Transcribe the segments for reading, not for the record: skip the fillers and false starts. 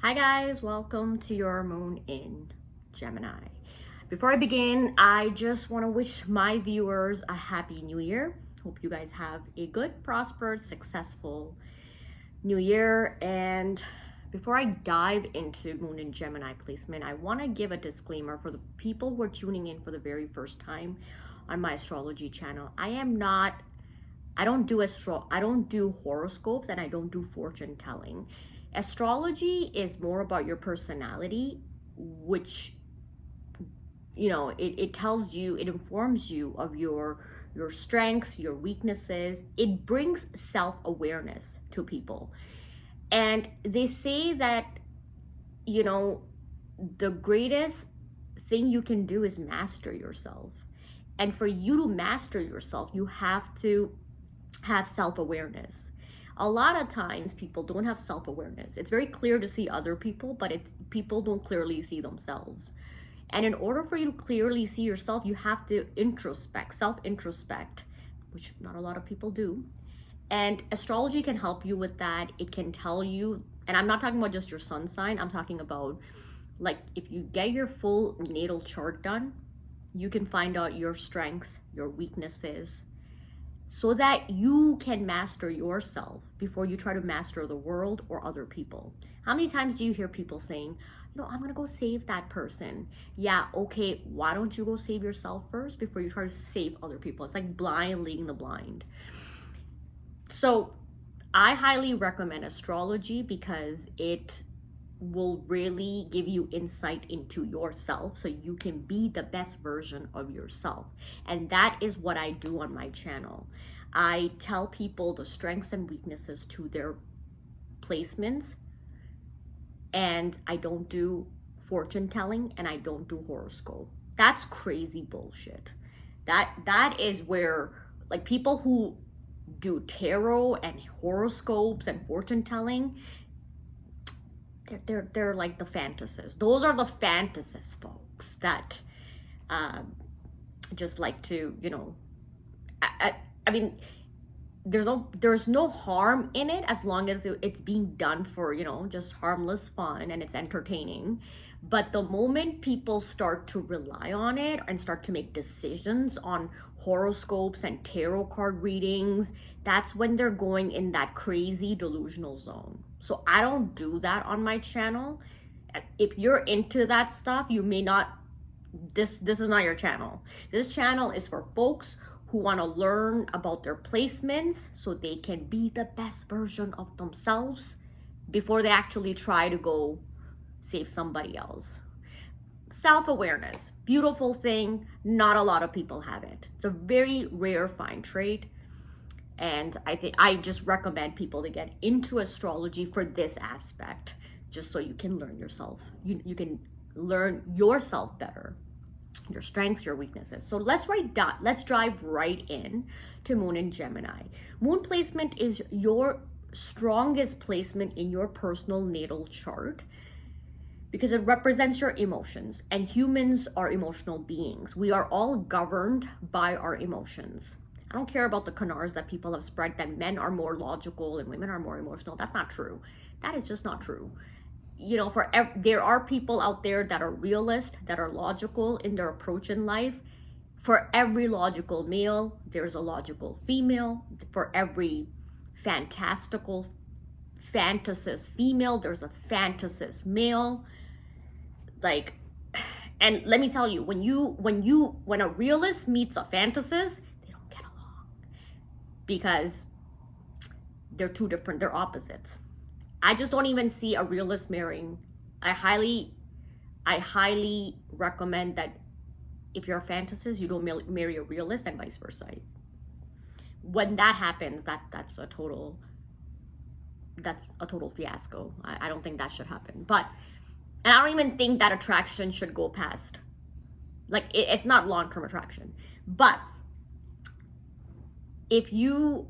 Hi guys, welcome to your moon in Gemini. Before I begin, I just want to wish my viewers a happy new year. Hope you guys have a good, prosperous, successful new year. And before I dive into moon in Gemini placement, I want to give a disclaimer for the people who are tuning in for the very first time on my astrology channel. I don't do horoscopes, and I don't do fortune telling. Astrology is more about your personality, which it tells you, it informs you of your strengths, your weaknesses. It brings self-awareness to people. And they say that the greatest thing you can do is master yourself. And for you to master yourself, you have to have self-awareness. A lot of times people don't have self-awareness. It's very clear to see other people, but people don't clearly see themselves. And in order for you to clearly see yourself, you have to self-introspect, which not a lot of people do. And astrology can help you with that. It can tell you, and I'm not talking about just your sun sign, I'm talking about, like, if you get your full natal chart done, you can find out your strengths, your weaknesses, so that you can master yourself before you try to master the world or other people. How many times do you hear people saying, I'm gonna go save that person? Yeah, okay, why don't you go save yourself first before you try to save other people? It's like blind leading the blind. So I highly recommend astrology because it will really give you insight into yourself so you can be the best version of yourself. And that is what I do on my channel. I tell people the strengths and weaknesses to their placements, and I don't do fortune telling, and I don't do horoscope. That's crazy bullshit. That is where, like, people who do tarot and horoscopes and fortune telling, they're like the fantasists. Those are the fantasists, folks, that just like to, I mean, there's no harm in it as long as it's being done for, just harmless fun and it's entertaining. But the moment people start to rely on it and start to make decisions on horoscopes and tarot card readings, that's when they're going in that crazy delusional zone. So I don't do that on my channel. If you're into that stuff, you may not, this is not your channel. This channel is for folks who want to learn about their placements so they can be the best version of themselves before they actually try to go save somebody else. Self-awareness, beautiful thing. Not a lot of people have it. It's a very rare fine trait. And I just recommend people to get into astrology for this aspect, just so you can learn yourself. You can learn yourself better, your strengths, your weaknesses. So let's dive right in to moon in Gemini. Moon placement is your strongest placement in your personal natal chart because it represents your emotions, and humans are emotional beings. We are all governed by our emotions. I don't care about the canards that people have spread that men are more logical and women are more emotional. That's not true. That is just not true. There are people out there that are realist, that are logical in their approach in life. For every logical male, there's a logical female. For every fantasist female, there's a fantasist male. Like, and let me tell you, when a realist meets a fantasist, they don't get along because they're too different. They're opposites. I just don't even see a realist marrying. I highly recommend that if you're a fantasist, you don't marry a realist, and vice versa. When that happens, that's a total fiasco. I don't think that should happen. And I don't even think that attraction should go past, like, it's not long-term attraction. But if you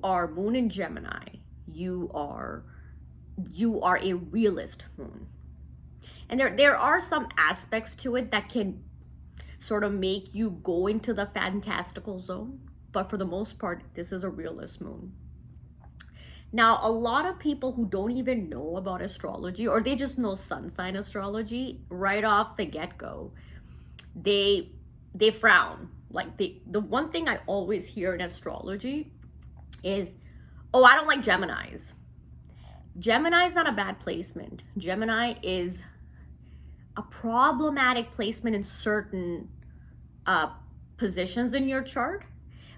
are moon in Gemini, you are a realist moon. And there are some aspects to it that can sort of make you go into the fantastical zone, but for the most part, this is a realist moon. Now, a lot of people who don't even know about astrology, or they just know sun sign astrology, right off the get-go, they frown. Like the one thing I always hear in astrology is, oh, I don't like Geminis. Gemini is not a bad placement. Gemini is a problematic placement in certain positions in your chart.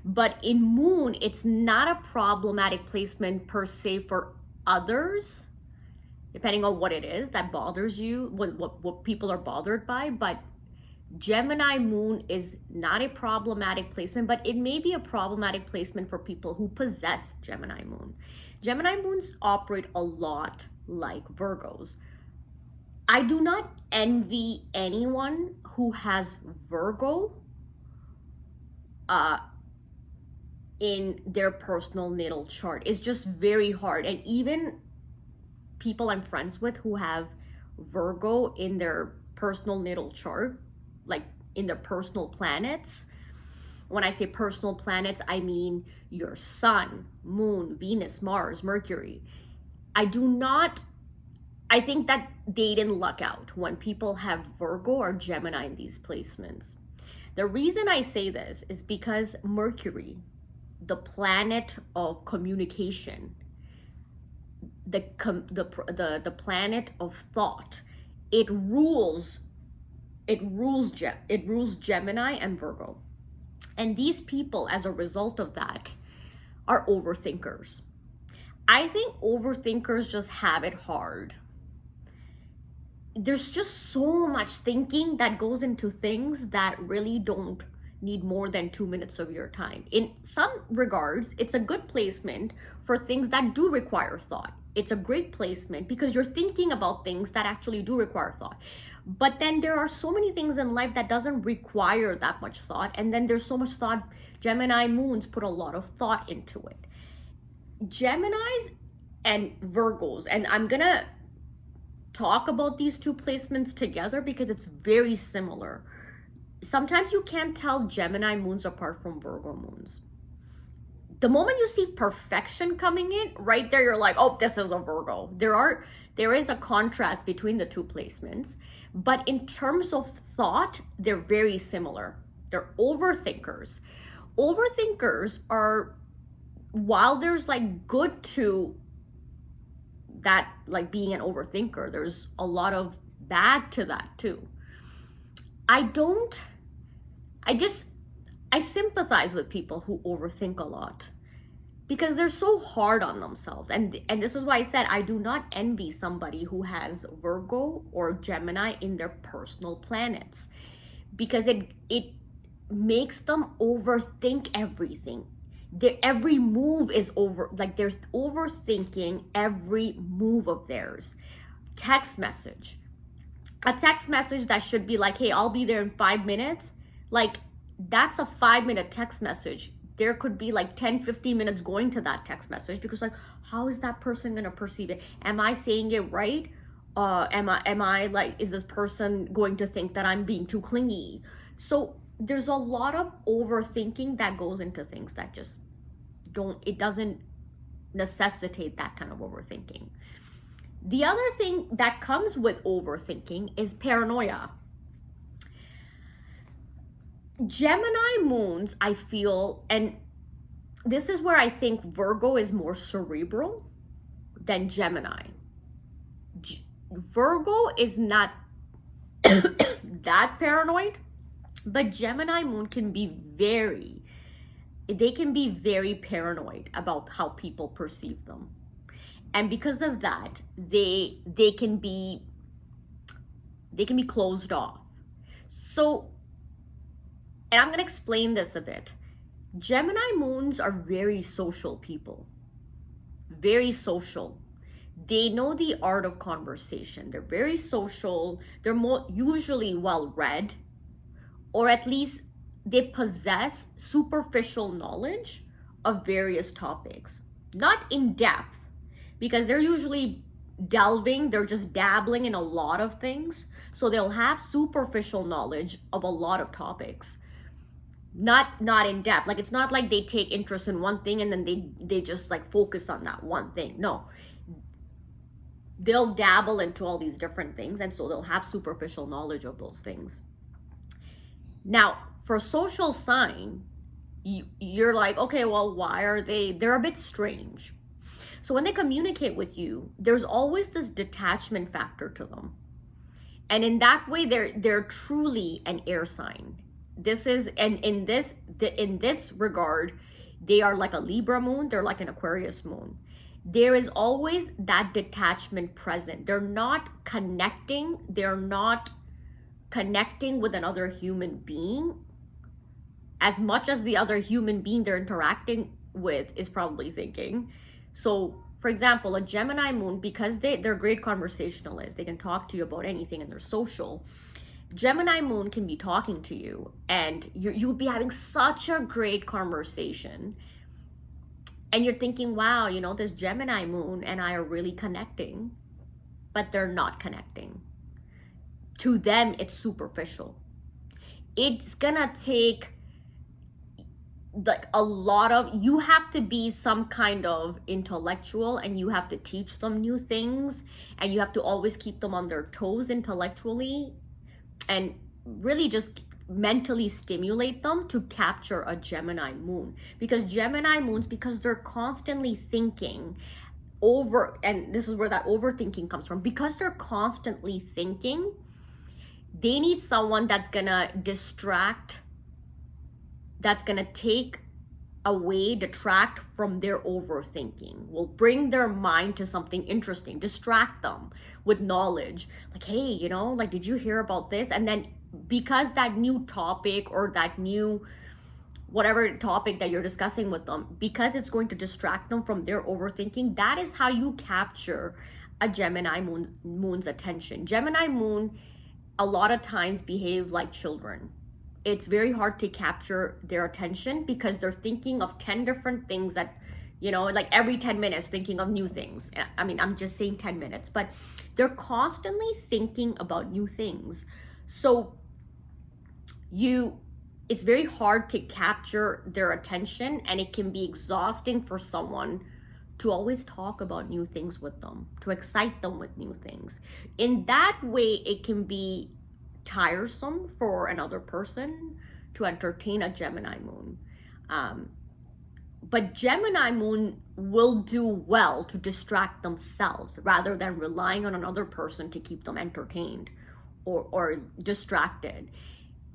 But in Moon, it's not a problematic placement per se for others, depending on what it is that bothers you, what people are bothered by. But Gemini Moon is not a problematic placement, but it may be a problematic placement for people who possess Gemini Moon. Gemini Moons operate a lot like Virgos. I do not envy anyone who has Virgo in their personal natal chart. It's just very hard. And even people I'm friends with who have Virgo in their personal natal chart, like in their personal planets. When I say personal planets, I mean your sun, moon, Venus, Mars, Mercury. I think that they didn't luck out when people have Virgo or Gemini in these placements. The reason I say this is because Mercury, the planet of communication, the planet of thought, it rules Gemini and Virgo. And these people, as a result of that, are overthinkers. I think overthinkers just have it hard. There's just so much thinking that goes into things that really don't need more than 2 minutes of your time. In some regards, it's a good placement for things that do require thought. It's a great placement because you're thinking about things that actually do require thought. But then there are so many things in life that doesn't require that much thought. And then there's so much thought. Gemini moons put a lot of thought into it. Geminis and Virgos, and I'm gonna talk about these two placements together because it's very similar. Sometimes you can't tell Gemini moons apart from Virgo moons. The moment you see perfection coming in, right there, you're like, oh, this is a Virgo. There is a contrast between the two placements, but in terms of thought, they're very similar. They're overthinkers. Overthinkers are, while there's like good to that, like being an overthinker, there's a lot of bad to that too. I sympathize with people who overthink a lot because they're so hard on themselves. And this is why I said I do not envy somebody who has Virgo or Gemini in their personal planets, because it makes them overthink everything. Every move is they're overthinking every move of theirs. A text message that should be like, hey, I'll be there in 5 minutes. Like, that's a 5-minute text message. There could be like 10, 15 minutes going to that text message because like, how is that person going to perceive it? Am I saying it right? Am I like, is this person going to think that I'm being too clingy? So there's a lot of overthinking that goes into things that just it doesn't necessitate that kind of overthinking. The other thing that comes with overthinking is paranoia. Gemini moons, I feel, and this is where I think Virgo is more cerebral than Gemini. Virgo is not that paranoid, but Gemini moon can be very paranoid about how people perceive them. And because of that, they can be closed off. So, and I'm going to explain this a bit. Gemini moons are very social people. Very social. They know the art of conversation. They're very social. They're usually well-read, or at least they possess superficial knowledge of various topics. Not in depth, because they're usually they're just dabbling in a lot of things. So they'll have superficial knowledge of a lot of topics. not in depth. Like, it's not like they take interest in one thing and then they just like focus on that one thing. No, they'll dabble into all these different things, and so they'll have superficial knowledge of those things. Now, for social sign, you're like, okay, well, why are they're a bit strange. So when they communicate with you, there's always this detachment factor to them. And in that way, they're truly an air sign. This is, and in this regard, they are like a Libra moon, they're like an Aquarius moon. There is always that detachment present. They're not connecting with another human being as much as the other human being they're interacting with is probably thinking. So, for example, a Gemini moon, because they're great conversationalists, they can talk to you about anything and they're social. Gemini moon can be talking to you and you would be having such a great conversation. And you're thinking, wow, this Gemini moon and I are really connecting, but they're not connecting. To them, it's superficial. It's gonna take like a lot of, you have to be some kind of intellectual and you have to teach them new things and you have to always keep them on their toes intellectually and really just mentally stimulate them to capture a Gemini moon. Because Gemini moons, because they're constantly thinking over, and this is where that overthinking comes from, because they're constantly thinking, they need someone that's gonna distract, that's gonna detract from their overthinking, will bring their mind to something interesting, distract them with knowledge. Like, hey, like, did you hear about this? And then because that new topic or that new whatever topic that you're discussing with them, because it's going to distract them from their overthinking, that is how you capture a Gemini moon's attention. Gemini moon a lot of times behave like children. It's very hard to capture their attention because they're thinking of 10 different things that, like every 10 minutes thinking of new things. I mean, I'm just saying 10 minutes, but they're constantly thinking about new things. So it's very hard to capture their attention, and it can be exhausting for someone to always talk about new things with them, to excite them with new things. In that way, it can be tiresome for another person to entertain a Gemini moon. But Gemini moon will do well to distract themselves rather than relying on another person to keep them entertained or distracted.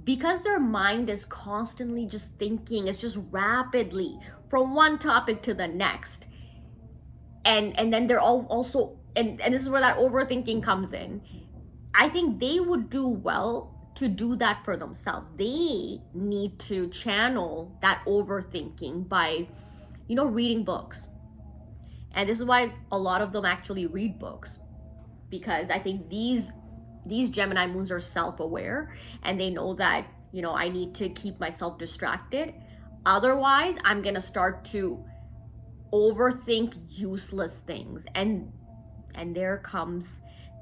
Because their mind is constantly just thinking, it's just rapidly from one topic to the next. And then they're also, and this is where that overthinking comes in. I think they would do well to do that for themselves. They need to channel that overthinking by, reading books. And this is why a lot of them actually read books, because I think these Gemini moons are self-aware and they know that, I need to keep myself distracted. Otherwise, I'm going to start to overthink useless things. And there comes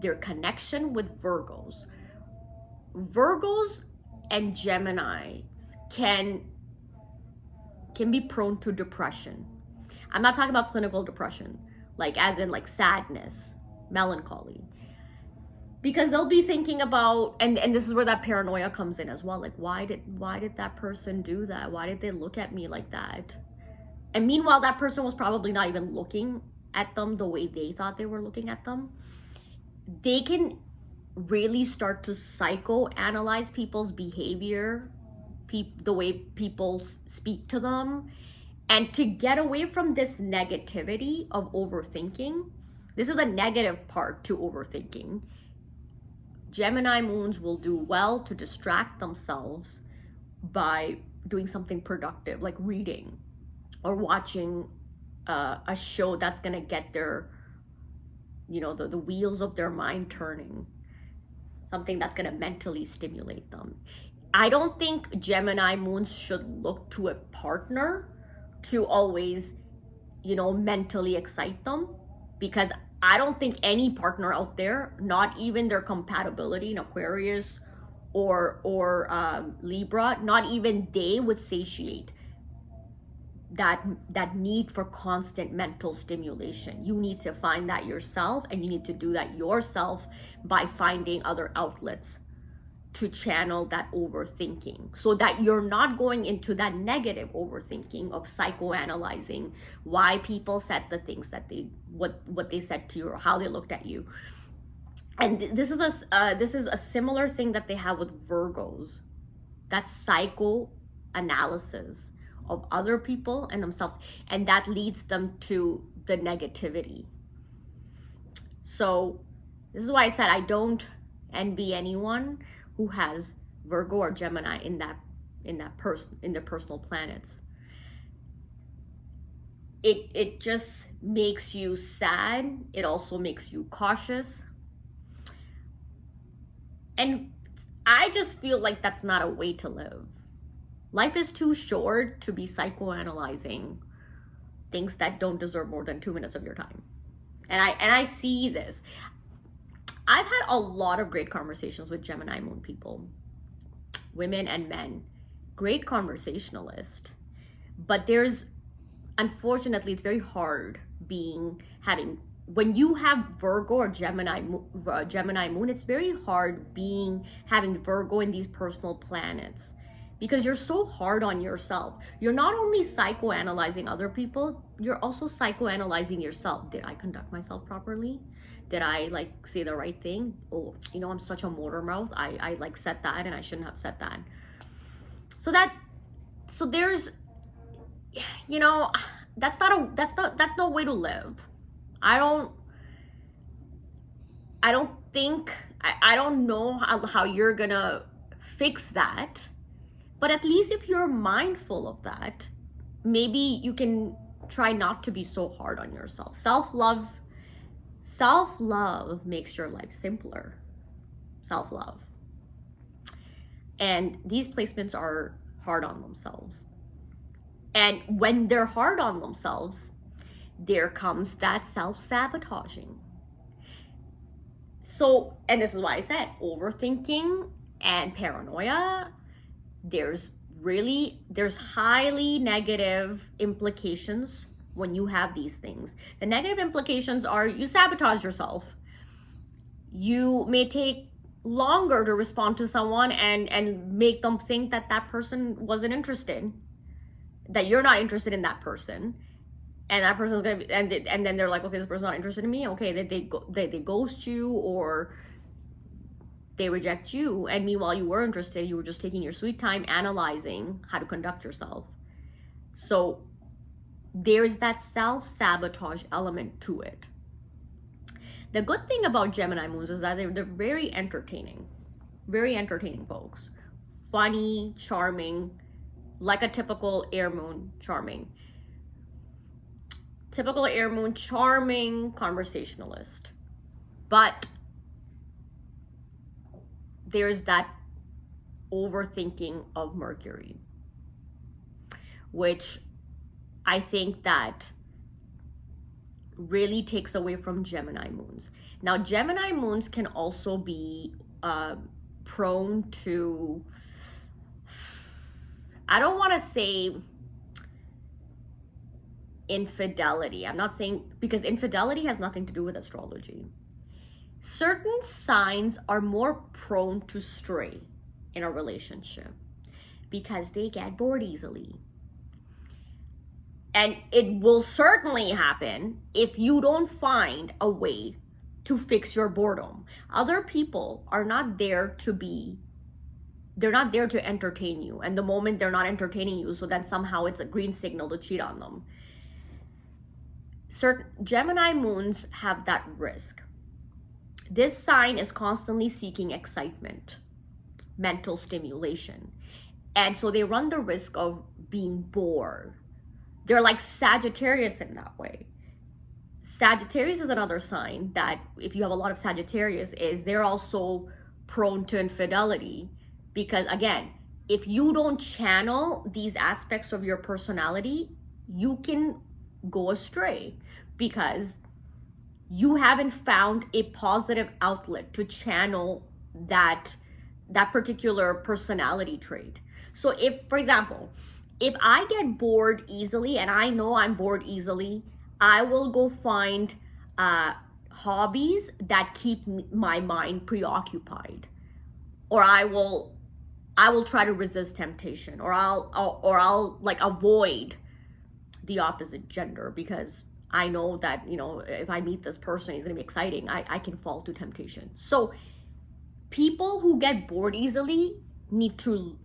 their connection with Virgos. Virgos and Geminis can be prone to depression. I'm not talking about clinical depression, like as in like sadness, melancholy. Because they'll be thinking about, and this is where that paranoia comes in as well. Like, why did that person do that? Why did they look at me like that? And meanwhile, that person was probably not even looking at them the way they thought they were looking at them. They can really start to psychoanalyze people's behavior, the way people speak to them. And to get away from this negativity of overthinking, this is a negative part to overthinking. Gemini moons will do well to distract themselves by doing something productive, like reading or watching a show that's gonna get their, the wheels of their mind turning. Something that's gonna mentally stimulate them. I don't think Gemini moons should look to a partner to always, mentally excite them, because I don't think any partner out there, not even their compatibility in Aquarius or Libra, not even they would satiate that need for constant mental stimulation. You need to find that yourself, and you need to do that yourself by finding other outlets to channel that overthinking, so that you're not going into that negative overthinking of psychoanalyzing why people said the things that what they said to you, or how they looked at you. And this is a similar thing that they have with Virgos. That's psychoanalysis of other people and themselves, and that leads them to the negativity. So this is why I said I don't envy anyone who has Virgo or Gemini in their personal planets. It just makes you sad. It also makes you cautious. And I just feel like that's not a way to live. Life is too short to be psychoanalyzing things that don't deserve more than 2 minutes of your time. And I see this. I've had a lot of great conversations with Gemini Moon people, women and men, great conversationalist. But unfortunately, it's very hard when you have Virgo or Gemini Moon, it's very hard having Virgo in these personal planets, because you're so hard on yourself. You're not only psychoanalyzing other people, you're also psychoanalyzing yourself. Did I conduct myself properly? Did I say the right thing? Oh, I'm such a motor mouth. I said that and I shouldn't have said that. So there's, that's no way to live. I don't know how you're gonna fix that, but at least if you're mindful of that, maybe you can try not to be so hard on yourself. Self-love makes your life simpler. Self-love. And these placements are hard on themselves. And when they're hard on themselves, there comes that self-sabotaging. So, and this is why I said overthinking and paranoia, there's highly negative implications when you have these things. The negative implications are you sabotage yourself. You may take longer to respond to someone and make them think that person wasn't interested, that you're not interested in that person. And that person's gonna be, and then they're like, okay, this person's not interested in me. Okay, they ghost you or they reject you. And meanwhile, you were interested. You were just taking your sweet time analyzing how to conduct yourself. So there's that self-sabotage element to it. The good thing about Gemini moons is that they're very entertaining folks. Funny, charming, like a typical air moon, charming. Typical air moon, charming conversationalist. But there's that overthinking of Mercury, which I think that really takes away from Gemini moons. Now, Gemini moons can also be prone to, I don't want to say infidelity. I'm not saying, because infidelity has nothing to do with astrology. Certain signs are more prone to stray in a relationship because they get bored easily. And it will certainly happen if you don't find a way to fix your boredom. Other people are not there they're not there to entertain you. And the moment they're not entertaining you, so then somehow it's a green signal to cheat on them. Certain Gemini moons have that risk. This sign is constantly seeking excitement, mental stimulation. And so they run the risk of being bored. They're like Sagittarius in that way. Sagittarius is another sign that, if you have a lot of Sagittarius, is they're also prone to infidelity. Because again, if you don't channel these aspects of your personality, you can go astray because you haven't found a positive outlet to channel that that particular personality trait. So if, for example, if I get bored easily and I know I'm bored easily, I will go find hobbies that keep my mind preoccupied, or I will try to resist temptation, or I'll like avoid the opposite gender, because I know that, you know, if I meet this person, he's gonna be exciting. I can fall to temptation. So people who get bored easily need to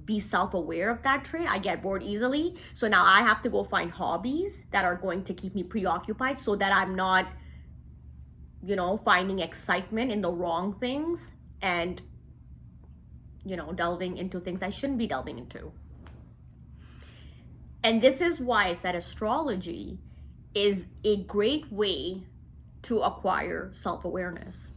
be self-aware of that trait. I get bored easily, so now I have to go find hobbies that are going to keep me preoccupied, so that I'm not, you know, finding excitement in the wrong things and, you know, delving into things I shouldn't be delving into. And this is why I said astrology is a great way to acquire self-awareness.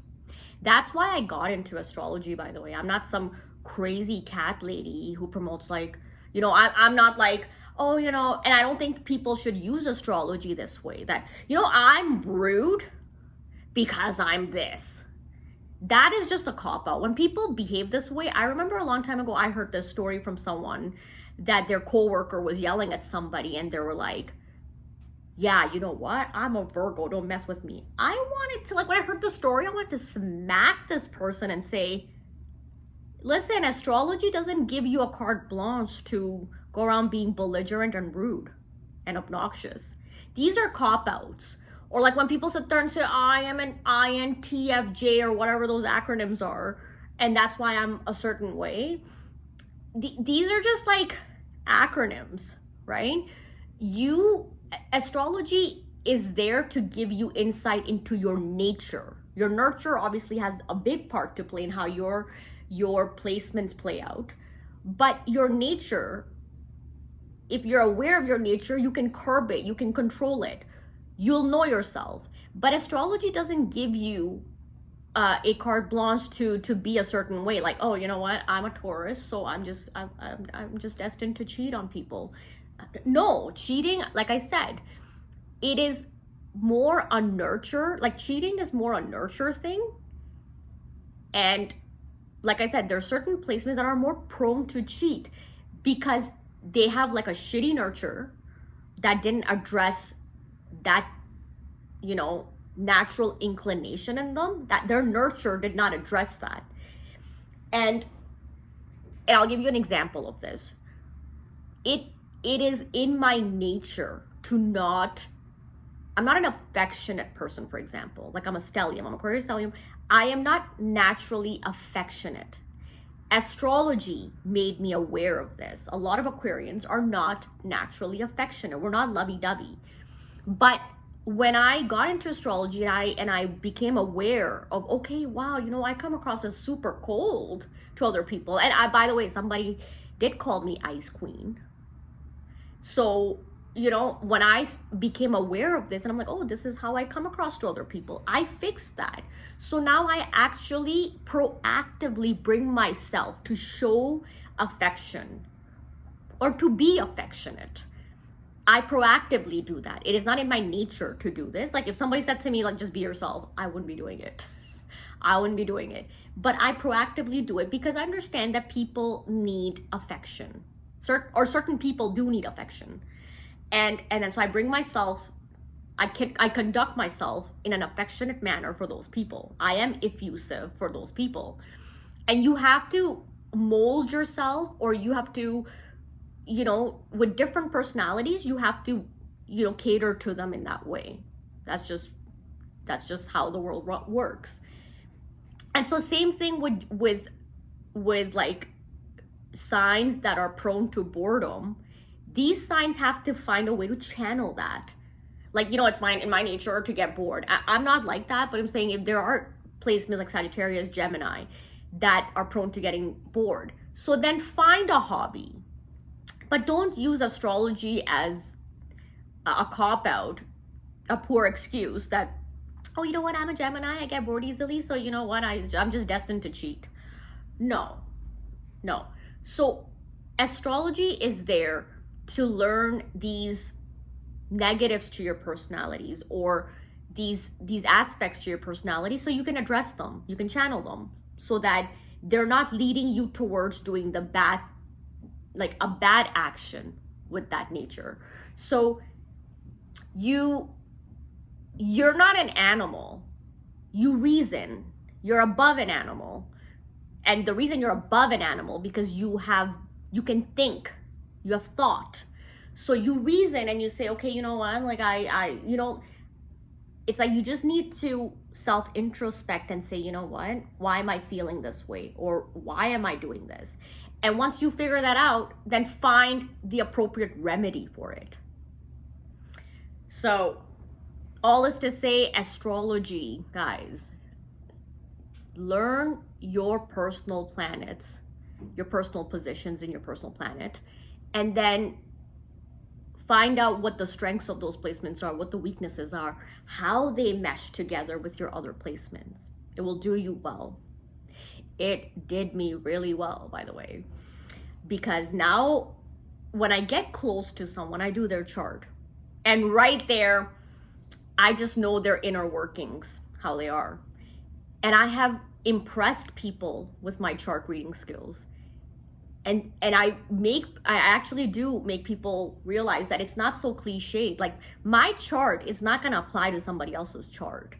That's why I got into astrology, by the way. I'm not some crazy cat lady who promotes, like, you know, I'm not like, oh, you know, and I don't think people should use astrology this way, that, you know, I'm rude because I'm this. That is just a cop-out. When people behave this way, I remember a long time ago, I heard this story from someone that their coworker was yelling at somebody and they were like, yeah, you know what? I'm a Virgo, don't mess with me. I wanted to, like, when I heard the story, I wanted to smack this person and say, listen, astrology doesn't give you a carte blanche to go around being belligerent and rude and obnoxious. These are cop-outs. Or like when people sit there and say, I am an INTFJ or whatever those acronyms are, and that's why I'm a certain way. These are just like acronyms, right? Astrology is there to give you insight into your nature. Your nurture obviously has a big part to play in how your placements play out. But your nature, if you're aware of your nature, you can curb it, you can control it. You'll know yourself. But astrology doesn't give you a carte blanche to be a certain way. Like, oh, you know what? I'm a Taurus, so I'm just destined to cheat on people. No, cheating, like I said, it is more a nurture. Like, cheating is more a nurture thing. And like I said, there are certain placements that are more prone to cheat because they have like a shitty nurture that didn't address that, you know, natural inclination in them, that their nurture did not address that. And I'll give you an example of this. It is in my nature to not, I'm not an affectionate person, for example. Like, I'm a stellium, I'm Aquarius stellium. I am not naturally affectionate. Astrology made me aware of this. A lot of Aquarians are not naturally affectionate. We're not lovey-dovey. But when I got into astrology and I became aware of, okay, wow, you know, I come across as super cold to other people. And by the way, somebody did call me Ice Queen. So, you know, when I became aware of this and I'm like, oh, this is how I come across to other people, I fixed that. So now I actually proactively bring myself to show affection or to be affectionate. I proactively do that. It is not in my nature to do this. Like, if somebody said to me, like, just be yourself, I wouldn't be doing it. I wouldn't be doing it. But I proactively do it because I understand that people need affection. Certain people do need affection. And then so I bring myself, I conduct myself in an affectionate manner for those people. I am effusive for those people. And you have to mold yourself, or you have to, you know, with different personalities, you have to, you know, cater to them in that way. That's just how the world works. And so same thing with like signs that are prone to boredom. These signs have to find a way to channel that. Like, you know, it's in my nature to get bored. I'm not like that, but I'm saying if there are placements like Sagittarius, Gemini, that are prone to getting bored, so then find a hobby. But don't use astrology as a cop-out, a poor excuse that, oh, you know what, I'm a Gemini, I get bored easily, so you know what, I'm just destined to cheat. No. So astrology is there to learn these negatives to your personalities, or these aspects to your personality, so you can address them, you can channel them, so that they're not leading you towards doing the bad, like a bad action with that nature. So you're not an animal. You reason. You're above an animal. And the reason you're above an animal, because you can think, you have thought. So you reason and you say, okay, you know what, like it's like you just need to self-introspect and say, you know what, why am I feeling this way? Or why am I doing this? And once you figure that out, then find the appropriate remedy for it. So all is to say, astrology, guys, learn your personal planets, your personal positions in your personal planet, and then find out what the strengths of those placements are, what the weaknesses are, how they mesh together with your other placements. It will do you well. It did me really well, by the way, because now when I get close to someone, I do their chart, and right there, I just know their inner workings, how they are. And I have impressed people with my chart reading skills. And I actually do make people realize that it's not so cliched. Like, my chart is not gonna apply to somebody else's chart.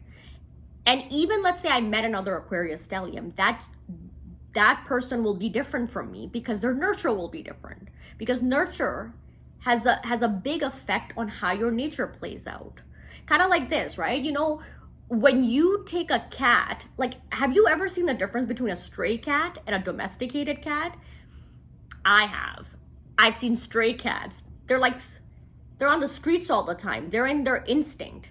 And even let's say I met another Aquarius stellium, that person will be different from me because their nurture will be different. Because nurture has a big effect on how your nature plays out. Kind of like this, right? You know, when you take a cat, like, have you ever seen the difference between a stray cat and a domesticated cat? I have. I've seen stray cats. They're on the streets all the time. They're in their instinct.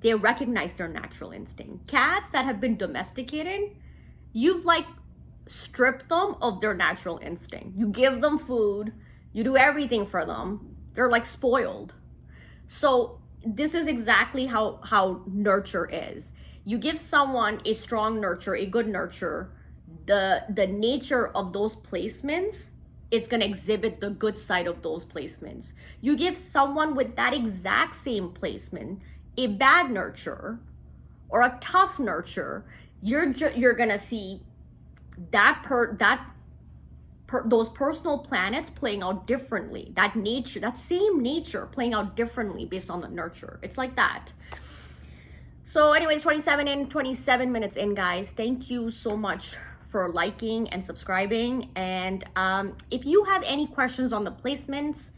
They recognize their natural instinct. Cats that have been domesticated, you've like stripped them of their natural instinct. You give them food, you do everything for them. They're like spoiled. So this is exactly how nurture is. You give someone a strong nurture, a good nurture, the nature of those placements, it's going to exhibit the good side of those placements. You give someone with that exact same placement a bad nurture or a tough nurture, you're going to see those personal planets playing out differently. That nature, that same nature playing out differently based on the nurture. It's like that. So anyways, 27 minutes in, guys. Thank you so much for liking and subscribing. And if you have any questions on the placements,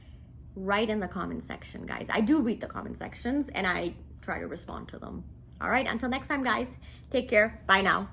write in the comment section, guys. I do read the comment sections and I try to respond to them. All right, until next time, guys. Take care. Bye now.